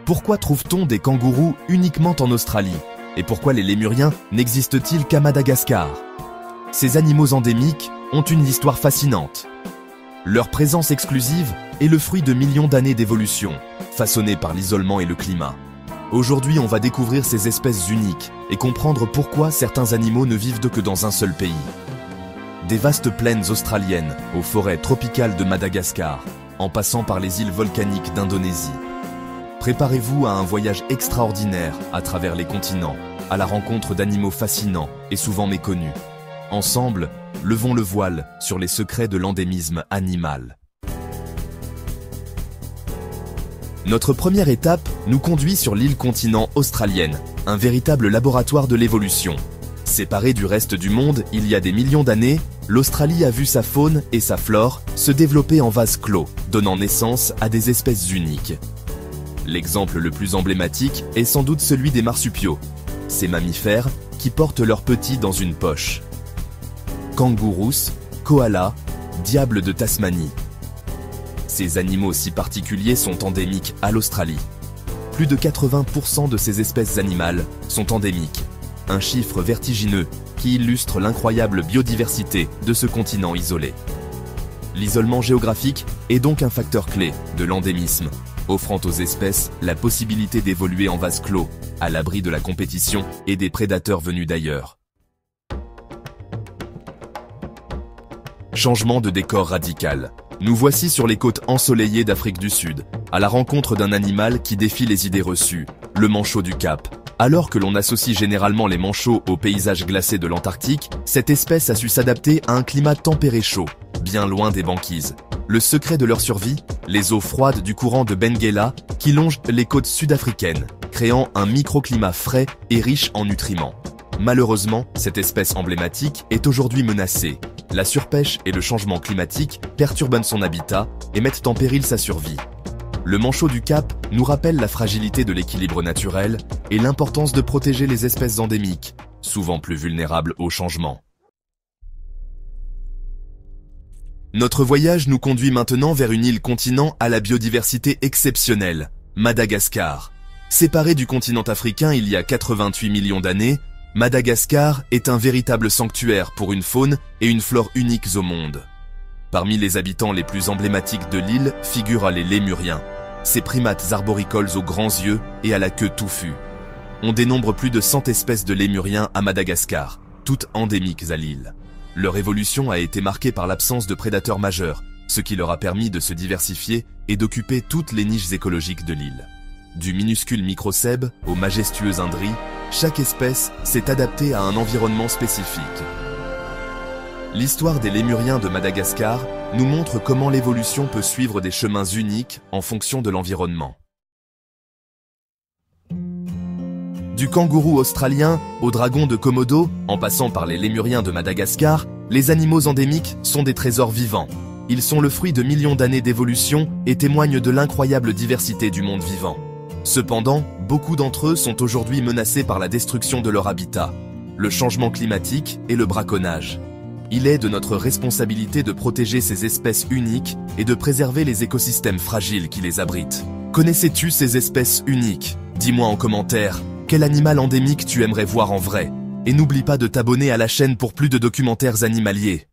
Pourquoi trouve-t-on des kangourous uniquement en Australie? Et pourquoi les lémuriens n'existent-ils qu'à Madagascar? Ces animaux endémiques ont une histoire fascinante. Leur présence exclusive est le fruit de millions d'années d'évolution, façonnées par l'isolement et le climat. Aujourd'hui, on va découvrir ces espèces uniques et comprendre pourquoi certains animaux ne vivent que dans un seul pays. Des vastes plaines australiennes aux forêts tropicales de Madagascar, en passant par les îles volcaniques d'Indonésie. Préparez-vous à un voyage extraordinaire à travers les continents, à la rencontre d'animaux fascinants et souvent méconnus. Ensemble, levons le voile sur les secrets de l'endémisme animal. Notre première étape nous conduit sur l'île-continent australienne, un véritable laboratoire de l'évolution. Séparée du reste du monde il y a des millions d'années, l'Australie a vu sa faune et sa flore se développer en vase clos, donnant naissance à des espèces uniques. L'exemple le plus emblématique est sans doute celui des marsupiaux, ces mammifères qui portent leurs petits dans une poche. Kangourous, koalas, diables de Tasmanie. Ces animaux si particuliers sont endémiques à l'Australie. Plus de 80% de ces espèces animales sont endémiques, un chiffre vertigineux qui illustre l'incroyable biodiversité de ce continent isolé. L'isolement géographique est donc un facteur clé de l'endémisme, offrant aux espèces la possibilité d'évoluer en vase clos, à l'abri de la compétition et des prédateurs venus d'ailleurs. Changement de décor radical. Nous voici sur les côtes ensoleillées d'Afrique du Sud, à la rencontre d'un animal qui défie les idées reçues, le manchot du Cap. Alors que l'on associe généralement les manchots aux paysages glacés de l'Antarctique, cette espèce a su s'adapter à un climat tempéré chaud, bien loin des banquises. Le secret de leur survie, les eaux froides du courant de Benguela qui longent les côtes sud-africaines, créant un microclimat frais et riche en nutriments. Malheureusement, cette espèce emblématique est aujourd'hui menacée. La surpêche et le changement climatique perturbent son habitat et mettent en péril sa survie. Le manchot du Cap nous rappelle la fragilité de l'équilibre naturel et l'importance de protéger les espèces endémiques, souvent plus vulnérables au changement. Notre voyage nous conduit maintenant vers une île-continent à la biodiversité exceptionnelle, Madagascar. Séparée du continent africain il y a 88 millions d'années, Madagascar est un véritable sanctuaire pour une faune et une flore uniques au monde. Parmi les habitants les plus emblématiques de l'île figurent les lémuriens, ces primates arboricoles aux grands yeux et à la queue touffue. On dénombre plus de 100 espèces de lémuriens à Madagascar, toutes endémiques à l'île. Leur évolution a été marquée par l'absence de prédateurs majeurs, ce qui leur a permis de se diversifier et d'occuper toutes les niches écologiques de l'île. Du minuscule microcèbe au majestueux indri, chaque espèce s'est adaptée à un environnement spécifique. L'histoire des lémuriens de Madagascar nous montre comment l'évolution peut suivre des chemins uniques en fonction de l'environnement. Du kangourou australien au dragon de Komodo, en passant par les lémuriens de Madagascar, les animaux endémiques sont des trésors vivants. Ils sont le fruit de millions d'années d'évolution et témoignent de l'incroyable diversité du monde vivant. Cependant, beaucoup d'entre eux sont aujourd'hui menacés par la destruction de leur habitat, le changement climatique et le braconnage. Il est de notre responsabilité de protéger ces espèces uniques et de préserver les écosystèmes fragiles qui les abritent. Connaissais-tu ces espèces uniques? Dis-moi en commentaire, quel animal endémique tu aimerais voir en vrai? Et n'oublie pas de t'abonner à la chaîne pour plus de documentaires animaliers.